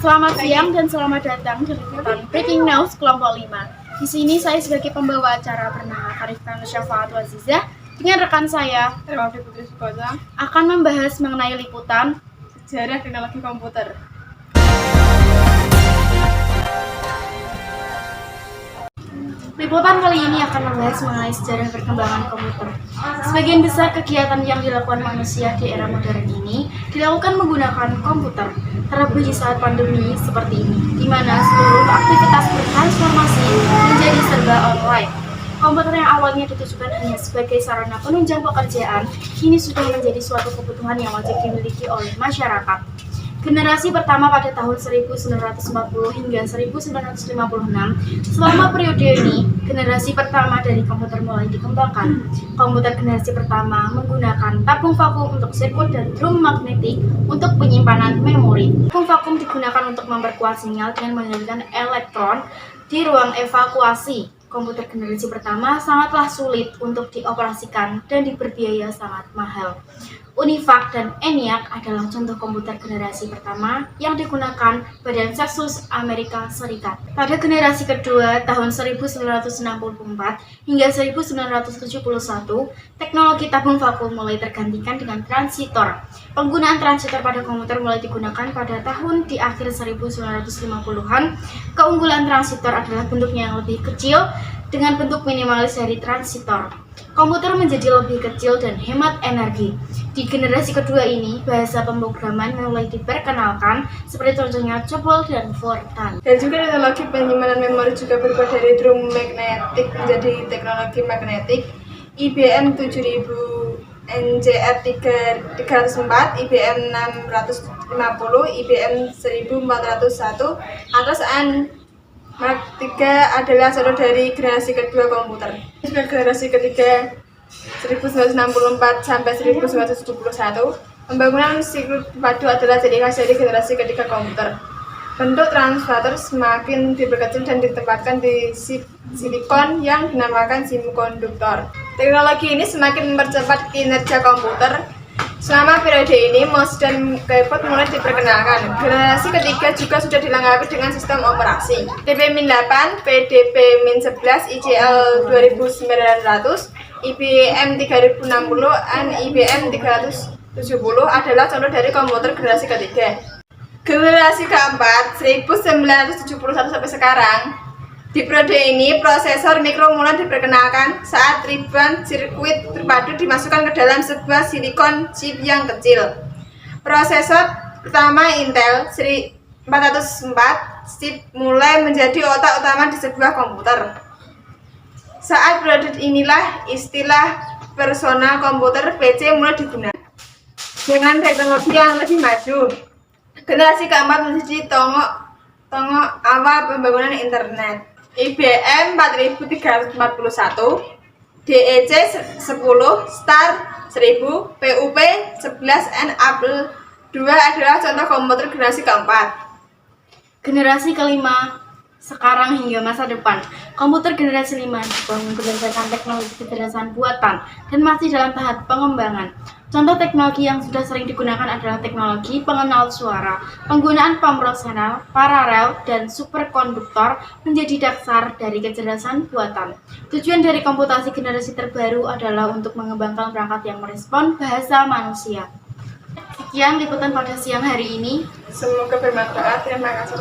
Selamat siang dan selamat datang di liputan Breaking News kelompok 5. Di sini saya sebagai pembawa acara bernama Arifkan Syafaat Wazizah dengan rekan saya akan membahas mengenai liputan sejarah teknologi komputer. Liputan kali ini akan membahas mengenai sejarah perkembangan komputer. Sebagian besar kegiatan yang dilakukan manusia di era modern ini dilakukan menggunakan komputer, terlebih di saat pandemi seperti ini, di mana seluruh aktivitas bertransformasi menjadi serba online. Komputer yang awalnya ditujukan hanya sebagai sarana penunjang pekerjaan, kini sudah menjadi suatu kebutuhan yang wajib dimiliki oleh masyarakat. Generasi pertama pada tahun 1940 hingga 1956, selama periode ini, generasi pertama dari komputer mulai dikembangkan. Komputer generasi pertama menggunakan tabung vakum untuk sirkuit dan drum magnetik untuk penyimpanan memori. Tabung vakum digunakan untuk memperkuat sinyal dengan mengalirkan elektron di ruang evakuasi. Komputer generasi pertama sangatlah sulit untuk dioperasikan dan berbiaya sangat mahal. UNIVAC dan ENIAC adalah contoh komputer generasi pertama yang digunakan Badan Seksus Amerika Serikat. Pada generasi kedua tahun 1964 hingga 1971, teknologi tabung vakum mulai tergantikan dengan transitor. Penggunaan transitor pada komputer mulai digunakan pada tahun di akhir 1950-an. Keunggulan transitor adalah bentuknya yang lebih kecil dengan bentuk minimalis dari transitor. Komputer menjadi lebih kecil dan hemat energi. Di generasi kedua ini, bahasa pemrograman mulai diperkenalkan, seperti contohnya COBOL dan Fortran. Dan juga teknologi penyimpanan memori juga berubah dari drum magnetik menjadi teknologi magnetik. IBM 7000, NJR 304, IBM 650, IBM 1401, Atlas Mark III adalah contoh dari generasi kedua komputer. Generasi ketiga 1964 sampai 1971, pembangunan sirkuit padu adalah ciri khas dari generasi ketiga komputer. Bentuk transitor semakin diperkecil dan ditempatkan di silikon yang dinamakan semikonduktor. Teknologi ini semakin mempercepat kinerja komputer. Selama periode ini, mouse dan keyboard mulai diperkenalkan. Generasi ketiga juga sudah dilengkapi dengan sistem operasi DP-8, PDP-11, ICL 2900, IBM 3060, dan IBM 370 adalah contoh dari komputer generasi ketiga. Generasi keempat, 1971 sampai sekarang. Di periode ini, prosesor mikro mulai diperkenalkan saat ribuan sirkuit terpadu dimasukkan ke dalam sebuah silikon chip yang kecil. Prosesor pertama Intel 404 chip mulai menjadi otak utama di sebuah komputer. Saat periode inilah istilah personal komputer PC mulai digunakan. Dengan teknologi yang lebih maju, generasi keempat menjadi tongok awal pembangunan internet. IBM 4341, DEC 10, Star 1000, PUP 11, dan Apple II adalah contoh komputer generasi keempat. Generasi kelima sekarang hingga masa depan, komputer generasi 5 dibangun berdasarkan teknologi kecerdasan buatan dan masih dalam tahap pengembangan. Contoh teknologi yang sudah sering digunakan adalah teknologi pengenal suara. Penggunaan proporsional, paralel, dan superkonduktor menjadi dasar dari kecerdasan buatan. Tujuan dari komputasi generasi terbaru adalah untuk mengembangkan perangkat yang merespon bahasa manusia. Sekian liputan pada siang hari ini. Semoga bermanfaat. Terima kasih.